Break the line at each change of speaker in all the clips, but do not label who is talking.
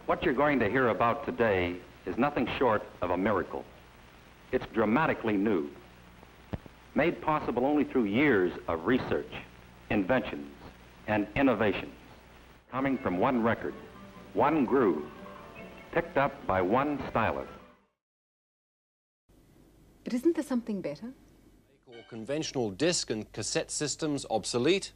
What you're going to hear about today is nothing short of a miracle. It's dramatically new, made possible only through years of research, inventions, and innovations, coming from one record, one groove, picked up by one stylist.
But isn't there something better?
Make all conventional disc and cassette systems obsolete.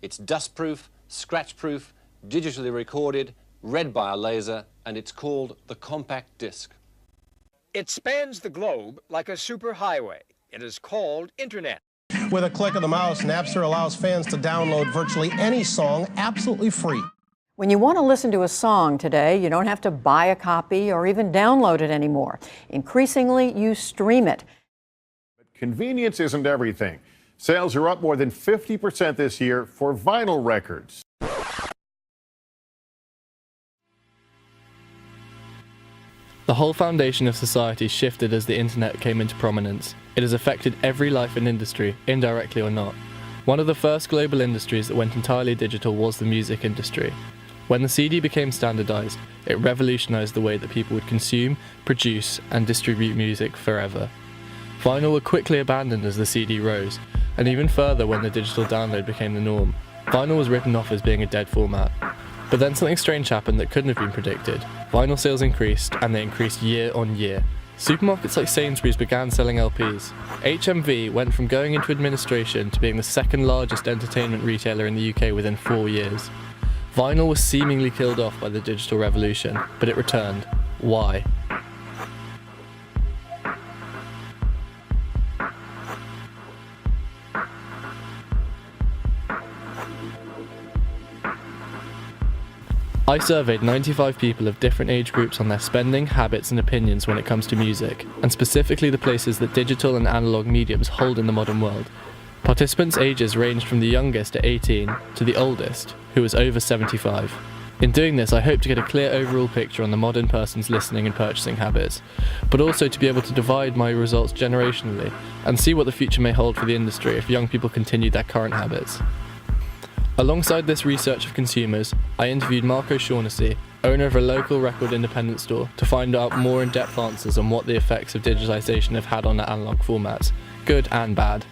It's dust-proof, scratch-proof, digitally recorded, read by a laser, and it's called the compact disc.
It spans the globe like a superhighway. It is called Internet.
With a click of the mouse, Napster allows fans to download virtually any song absolutely free.
When you want to listen to a song today, you don't have to buy a copy or even download it anymore. Increasingly, you stream it.
But convenience isn't everything. Sales are up more than 50% this year for vinyl records.
The whole foundation of society shifted as the internet came into prominence. It has affected every life and industry, indirectly or not. One of the first global industries that went entirely digital was the music industry. When the CD became standardized, it revolutionized the way that people would consume, produce, and distribute music forever. Vinyl were quickly abandoned as the CD rose, and even further when the digital download became the norm. Vinyl was written off as being a dead format. But then something strange happened that couldn't have been predicted. Vinyl sales increased, and they increased year on year. Supermarkets like Sainsbury's began selling LPs. HMV went from going into administration to being the second largest entertainment retailer in the UK within 4 years. Vinyl was seemingly killed off by the digital revolution, but it returned. Why? I surveyed 95 people of different age groups on their spending, habits and opinions when it comes to music, and specifically the places that digital and analogue mediums hold in the modern world. Participants' ages ranged from the youngest at 18 to the oldest, who was over 75. In doing this, I hope to get a clear overall picture on the modern person's listening and purchasing habits, but also to be able to divide my results generationally and see what the future may hold for the industry if young people continue their current habits. Alongside this research of consumers, I interviewed Mark O'Shaughnessy, owner of a local record independent store, to find out more in-depth answers on what the effects of digitisation have had on the analogue formats, good and bad.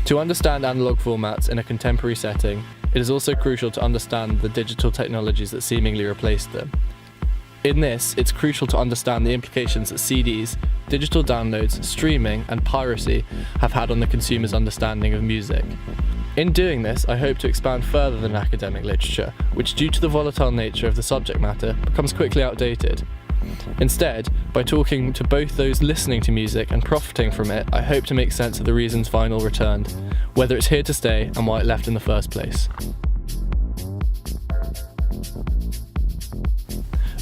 To understand analogue formats in a contemporary setting, it is also crucial to understand the digital technologies that seemingly replaced them. In this, it's crucial to understand the implications that CDs, digital downloads, streaming and piracy have had on the consumer's understanding of music. In doing this, I hope to expand further than academic literature, which due to the volatile nature of the subject matter, becomes quickly outdated. Instead, by talking to both those listening to music and profiting from it, I hope to make sense of the reasons vinyl returned, whether it's here to stay and why it left in the first place.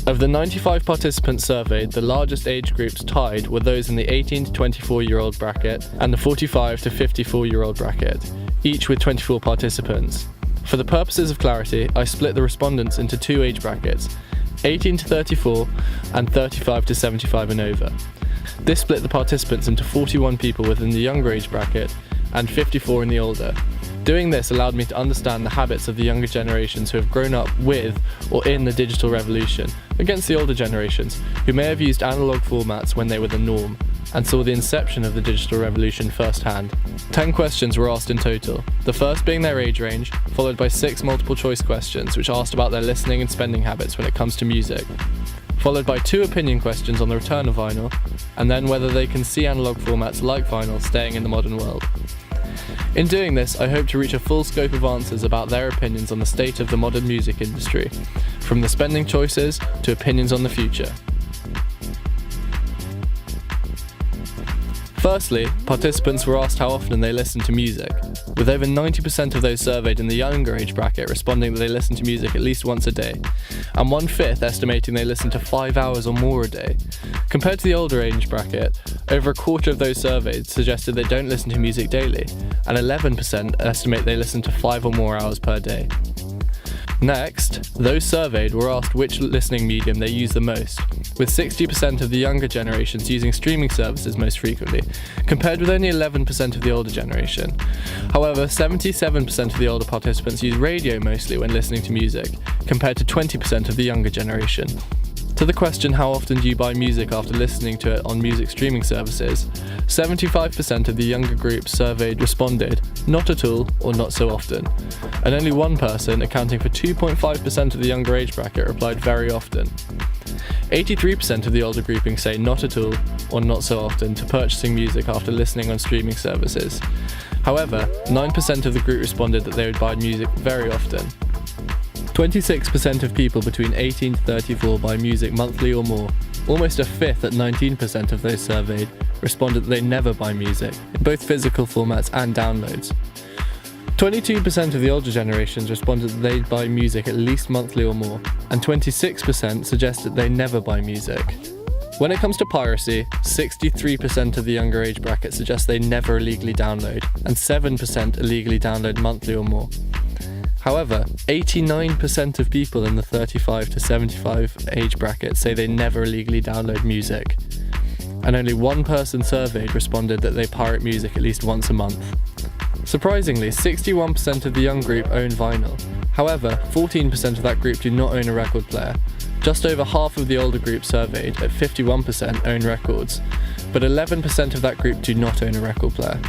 Of the 95 participants surveyed, the largest age groups tied were those in the 18 to 24-year-old bracket and the 45 to 54-year-old bracket, each with 24 participants. For the purposes of clarity, I split the respondents into two age brackets, 18 to 34 and 35 to 75 and over. This split the participants into 41 people within the younger age bracket and 54 in the older. Doing this allowed me to understand the habits of the younger generations who have grown up with or in the digital revolution, against the older generations who may have used analogue formats when they were the norm, and saw the inception of the digital revolution firsthand. 10 questions were asked in total, the first being their age range, followed by 6 multiple choice questions which asked about their listening and spending habits when it comes to music, followed by 2 opinion questions on the return of vinyl, and then whether they can see analogue formats like vinyl staying in the modern world. In doing this, I hope to reach a full scope of answers about their opinions on the state of the modern music industry, from the spending choices to opinions on the future. Firstly, participants were asked how often they listen to music, with over 90% of those surveyed in the younger age bracket responding that they listen to music at least once a day, and 1/5 estimating they listen to 5 hours or more a day. Compared to the older age bracket, over a quarter of those surveyed suggested they don't listen to music daily, and 11% estimate they listen to 5 or more hours per day. Next, those surveyed were asked which listening medium they use the most, with 60% of the younger generations using streaming services most frequently, compared with only 11% of the older generation. However, 77% of the older participants use radio mostly when listening to music, compared to 20% of the younger generation. To the question, how often do you buy music after listening to it on music streaming services, 75% of the younger group surveyed responded, not at all or not so often. And only one person, accounting for 2.5% of the younger age bracket, replied very often. 83% of the older grouping say not at all or not so often to purchasing music after listening on streaming services. However, 9% of the group responded that they would buy music very often. 26% of people between 18 to 34 buy music monthly or more. Almost a fifth, at 19% of those surveyed, responded that they never buy music, in both physical formats and downloads. 22% of the older generations responded that they buy music at least monthly or more, and 26% suggested they never buy music. When it comes to piracy, 63% of the younger age bracket suggest they never illegally download, and 7% illegally download monthly or more. However, 89% of people in the 35 to 75 age bracket say they never illegally download music, and only one person surveyed responded that they pirate music at least once a month. Surprisingly, 61% of the young group own vinyl. However, 14% of that group do not own a record player. Just over half of the older group surveyed, at 51%, own records, but 11% of that group do not own a record player.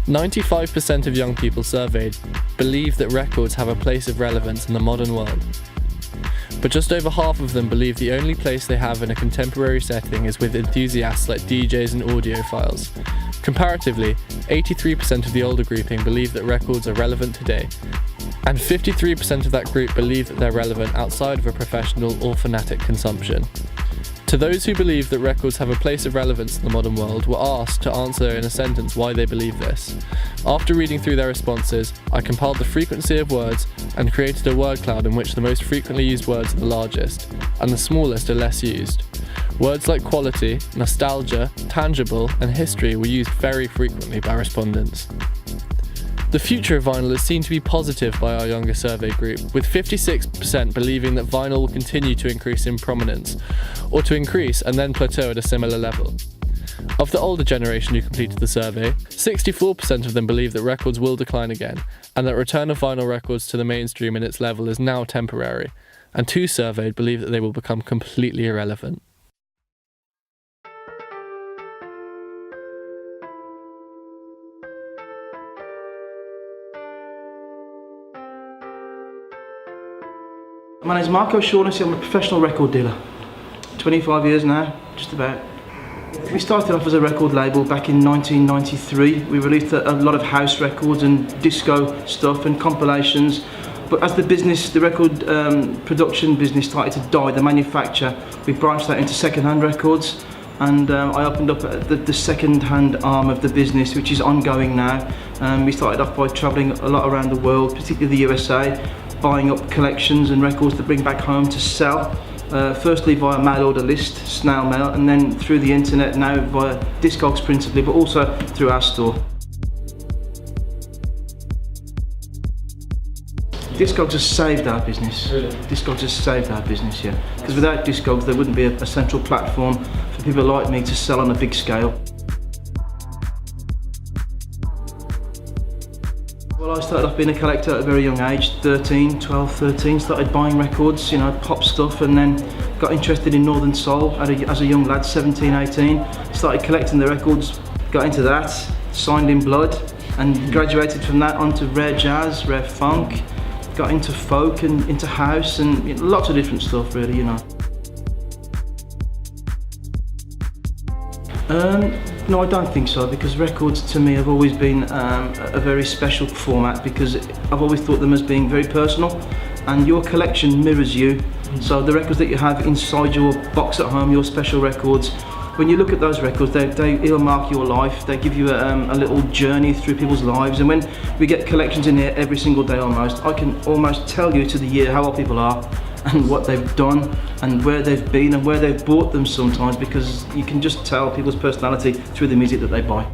95% of young people surveyed believe that records have a place of relevance in the modern world. But just over half of them believe the only place they have in a contemporary setting is with enthusiasts like DJs and audiophiles. Comparatively, 83% of the older grouping believe that records are relevant today, and 53% of that group believe that they're relevant outside of a professional or fanatic consumption. To those who believe that records have a place of relevance in the modern world were asked to answer in a sentence why they believe this. After reading through their responses, I compiled the frequency of words and created a word cloud in which the most frequently used words are the largest, and the smallest are less used. Words like quality, nostalgia, tangible, and history were used very frequently by respondents. The future of vinyl is seen to be positive by our younger survey group, with 56% believing that vinyl will continue to increase in prominence, or to increase and then plateau at a similar level. Of the older generation who completed the survey, 64% of them believe that records will decline again, and that return of vinyl records to the mainstream in its level is now temporary, and 2 surveyed believe that they will become completely irrelevant.
My name's Mark O'Shaughnessy, I'm a professional record dealer. 25 years now, just about. We started off as a record label back in 1993. We released a lot of house records and disco stuff and compilations. But as the record production business started to die, the manufacture, we branched out into second-hand records. And I opened up the second-hand arm of the business, which is ongoing now. We started off by travelling a lot around the world, particularly the USA, buying up collections and records to bring back home to sell. Firstly via mail order list, snail mail, and then through the internet, now via Discogs principally, but also through our store. Discogs has saved our business. Really? Discogs has saved our business, yeah. Because without Discogs there wouldn't be a central platform for people like me to sell on a big scale. Well, I started off being a collector at a very young age, 12, 13, started buying records, pop stuff, and then got interested in Northern Soul as a young lad, 17, 18. Started collecting the records, got into that, signed in blood, and graduated from that onto rare jazz, rare funk, got into folk and into house, and lots of different stuff really, No, I don't think so, because records to me have always been a very special format, because I've always thought them as being very personal, and your collection mirrors you. So the records that you have inside your box at home, your special records, when you look at those records, they earmark your life, they give you a little journey through people's lives. And when we get collections in here every single day almost, I can almost tell you to the year how old people are, and what they've done, and where they've been, and where they've bought them sometimes, because you can just tell people's personality through the music that they buy.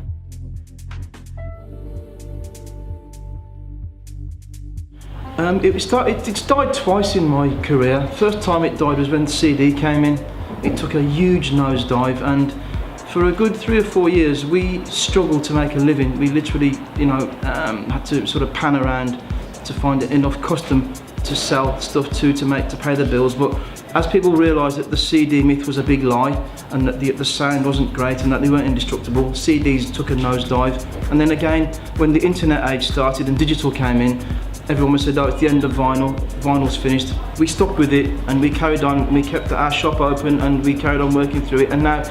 It's died twice in my career. First time it died was when the CD came in. It took a huge nosedive, and for a good 3 or 4 years we struggled to make a living. We literally, had to sort of pan around to find enough custom to sell stuff to pay the bills. But As people realised that the CD myth was a big lie and that the sound wasn't great and that they weren't indestructible, CDs took a nosedive. And then again, when the internet age started and digital came in, everyone was said, oh, it's the end of vinyl, vinyl's finished. We stuck with it and we carried on, we kept our shop open and we carried on working through it, and now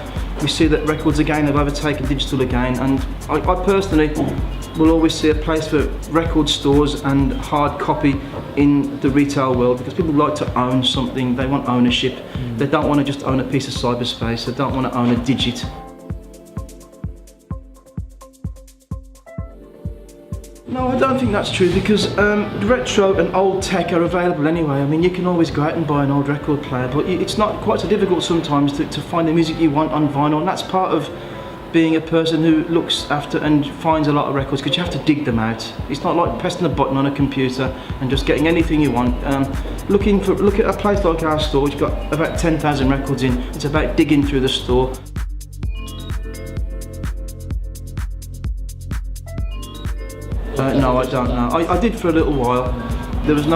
we see that records again have overtaken digital again, and I personally will always see a place for record stores and hard copy in the retail world, because people like to own something, they want ownership. They don't want to just own a piece of cyberspace, they don't want to own a digit. No, I don't think that's true, because retro and old tech are available anyway. I mean, you can always go out and buy an old record player, but it's not quite so difficult sometimes to find the music you want on vinyl, and that's part of being a person who looks after and finds a lot of records, because you have to dig them out. It's not like pressing a button on a computer and just getting anything you want. Look at a place like our store, which got about 10,000 records in. It's about digging through the store. No, I don't know. I did for a little while. There was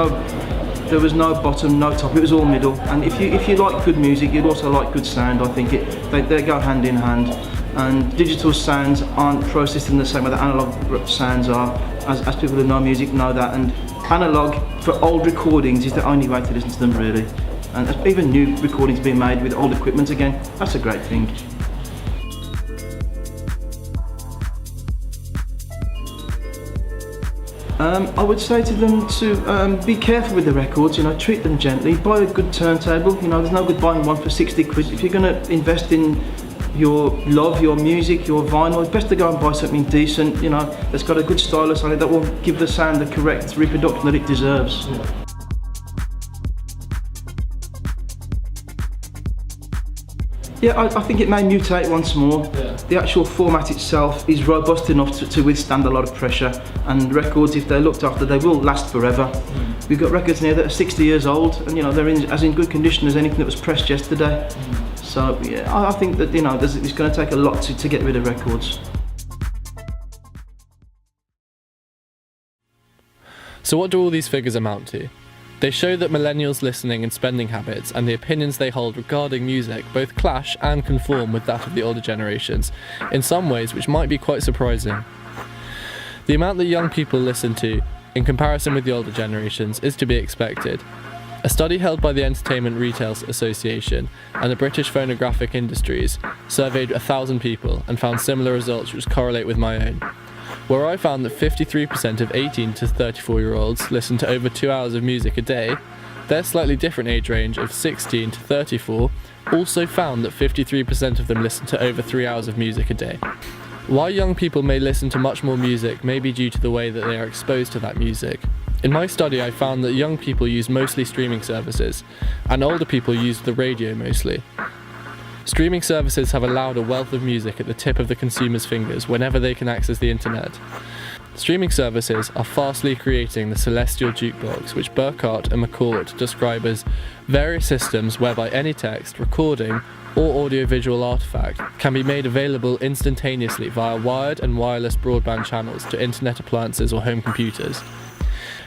no bottom, no top. It was all middle. And if you like good music, you'd also like good sound. I think they go hand in hand. And digital sounds aren't processed in the same way that analogue sounds are. As people who know music know that. And analogue for old recordings is the only way to listen to them, really. And even new recordings being made with old equipment again, that's a great thing. I would say to them to be careful with the records, treat them gently, buy a good turntable. There's no good buying one for 60 quid. If you're going to invest in your love, your music, your vinyl, it's best to go and buy something decent, that's got a good stylus on it, that will give the sound the correct reproduction that it deserves. Yeah, I think it may mutate once more. Yeah. The actual format itself is robust enough to withstand a lot of pressure, and records, if they're looked after, they will last forever. We've got records here that are 60 years old, and they're as in good condition as anything that was pressed yesterday. So yeah, I think that it's going to take a lot to get rid of records.
So what do all these figures amount to? They show that millennials' listening and spending habits and the opinions they hold regarding music both clash and conform with that of the older generations, in some ways which might be quite surprising. The amount that young people listen to, in comparison with the older generations, is to be expected. A study held by the Entertainment Retail Association and the British Phonographic Industries surveyed 1,000 people and found similar results which correlate with my own. Where I found that 53% of 18 to 34-year-olds listen to over 2 hours of music a day, their slightly different age range of 16 to 34 also found that 53% of them listen to over 3 hours of music a day. Why young people may listen to much more music may be due to the way that they are exposed to that music. In my study, I found that young people use mostly streaming services, and older people use the radio mostly. Streaming services have allowed a wealth of music at the tip of the consumer's fingers whenever they can access the internet. Streaming services are fastly creating the celestial jukebox, which Burkhardt and McCourt describe as various systems whereby any text, recording, or audiovisual artifact can be made available instantaneously via wired and wireless broadband channels to internet appliances or home computers.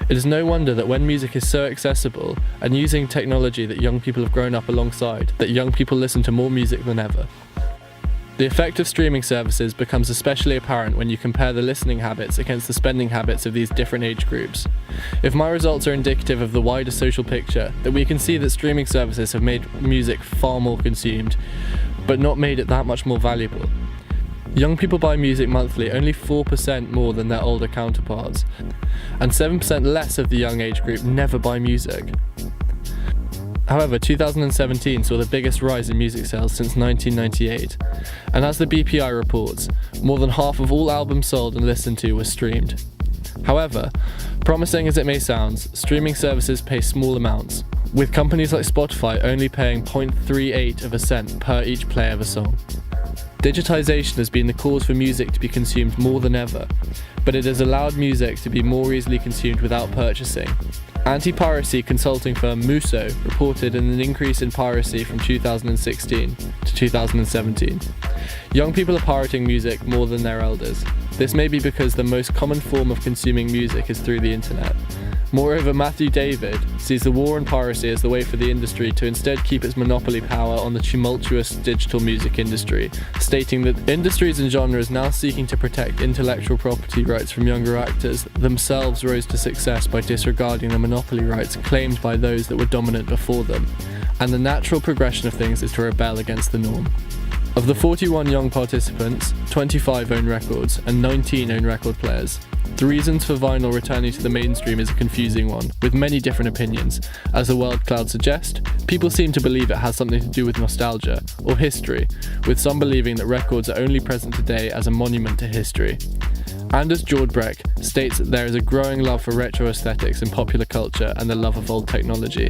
It is no wonder that when music is so accessible and using technology that young people have grown up alongside, that young people listen to more music than ever. The effect of streaming services becomes especially apparent when you compare the listening habits against the spending habits of these different age groups. If my results are indicative of the wider social picture, then we can see that streaming services have made music far more consumed, but not made it that much more valuable. Young people buy music monthly only 4% more than their older counterparts, and 7% less of the young age group never buy music. However, 2017 saw the biggest rise in music sales since 1998, and as the BPI reports, more than half of all albums sold and listened to were streamed. However, promising as it may sound, streaming services pay small amounts, with companies like Spotify only paying 0.38 of a cent per each play of a song. Digitisation has been the cause for music to be consumed more than ever, but it has allowed music to be more easily consumed without purchasing. Anti-piracy consulting firm Muso reported an increase in piracy from 2016 to 2017. Young people are pirating music more than their elders. This may be because the most common form of consuming music is through the internet, Moreover, Matthew David sees the war on piracy as the way for the industry to instead keep its monopoly power on the tumultuous digital music industry, stating that industries and genres now seeking to protect intellectual property rights from younger actors themselves rose to success by disregarding the monopoly rights claimed by those that were dominant before them, and the natural progression of things is to rebel against the norm. Of the 41 young participants, 25 own records and 19 own record players. The reasons for vinyl returning to the mainstream is a confusing one, with many different opinions. As the word cloud suggests, people seem to believe it has something to do with nostalgia or history, with some believing that records are only present today as a monument to history. Anders Jordbreck states that there is a growing love for retro aesthetics in popular culture and the love of old technology.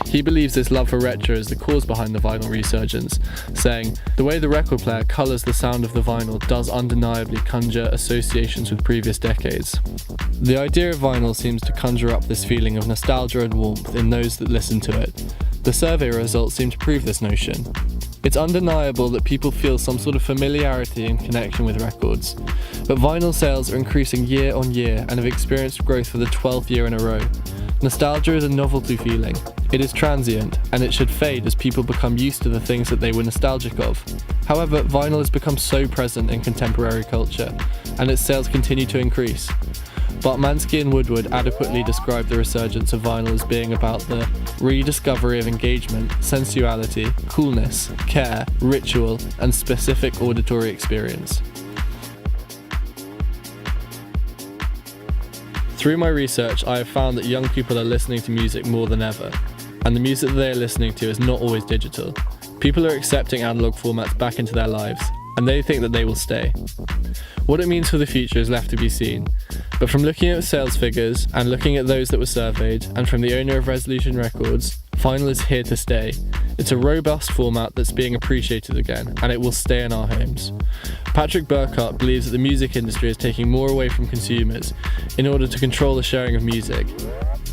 He believes this love for retro is the cause behind the vinyl resurgence, saying, "The way the record player colours the sound of the vinyl does undeniably conjure associations with previous decades." The idea of vinyl seems to conjure up this feeling of nostalgia and warmth in those that listen to it. The survey results seem to prove this notion. It's undeniable that people feel some sort of familiarity and connection with records, but vinyl sales are increasing year on year and have experienced growth for the 12th year in a row. Nostalgia is a novelty feeling. It is transient, and it should fade as people become used to the things that they were nostalgic of. However, vinyl has become so present in contemporary culture, and its sales continue to increase. Bartmansky and Woodward adequately describe the resurgence of vinyl as being about the rediscovery of engagement, sensuality, coolness, care, ritual, and specific auditory experience. Through my research, I have found that young people are listening to music more than ever, and the music that they are listening to is not always digital. People are accepting analog formats back into their lives, and they think that they will stay. What it means for the future is left to be seen, but from looking at sales figures and looking at those that were surveyed, and from the owner of Resolution Records, vinyl is here to stay. It's a robust format that's being appreciated again, and it will stay in our homes. Patrick Burkhart believes that the music industry is taking more away from consumers in order to control the sharing of music,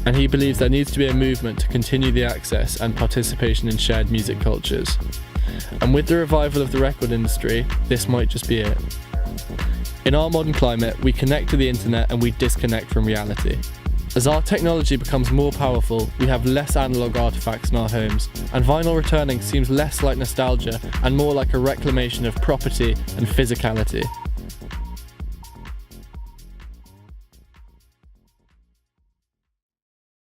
and he believes there needs to be a movement to continue the access and participation in shared music cultures. And with the revival of the record industry, this might just be it. In our modern climate, we connect to the internet and we disconnect from reality. As our technology becomes more powerful, we have less analogue artifacts in our homes, and vinyl returning seems less like nostalgia and more like a reclamation of property and physicality.